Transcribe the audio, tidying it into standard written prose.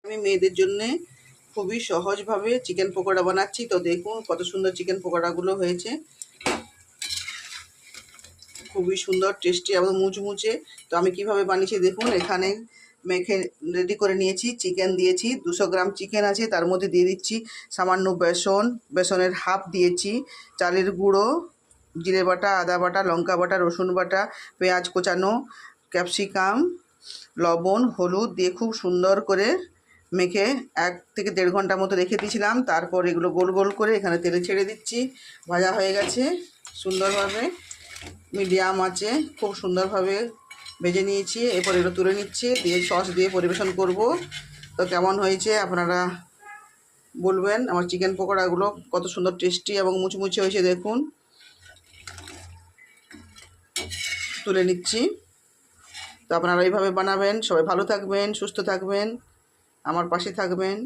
আমি মেয়েদের জন্য খুবই সহজভাবে চিকেন পকোড়া বানাচ্ছি। তো দেখুন কত সুন্দর চিকেন পকোড়াগুলো হয়েছে, খুবই সুন্দর, টেস্টি এবং মুচমুচে। তো আমি কিভাবে বানিয়েছি দেখুন। এখানে মেখে রেডি করে নিয়েছি, চিকেন দিয়েছি, 200 গ্রাম চিকেন আছে, তার মধ্যে দিয়ে দিচ্ছি সামান্য বেসন, বেসনের হাফ দিয়েছি চালের গুঁড়ো, জিরে বাটা, আদা বাটা, লঙ্কা বাটা, রসুন বাটা, পেঁয়াজ কোচানো, ক্যাপসিকাম, লবণ, হলুদ দিয়ে খুব সুন্দর করে মেখে 1 থেকে 1.5 ঘন্টা মতো রেখে দিয়েছিলাম। তারপর এগুলো গোল গোল করে এখানে তেলে ছেড়ে দিচ্ছি। ভাজা হয়ে গেছে সুন্দরভাবে, মিডিয়াম আছে, খুব সুন্দরভাবে ভেজে নিয়েছি। এরপর এগুলো তুলে নিচ্ছি, দিয়ে সস দিয়ে পরিবেশন করব। তো কেমন হয়েছে আপনারা বলবেন। আমার চিকেন পকোড়াগুলো কত সুন্দর টেস্টি এবং মুচমুচে হয়েছে দেখুন। তুলে নিচ্ছি। তো আপনারা এইভাবে বানাবেন। সবাই ভালো থাকবেন, সুস্থ থাকবেন, আমার পাশে থাকবেন।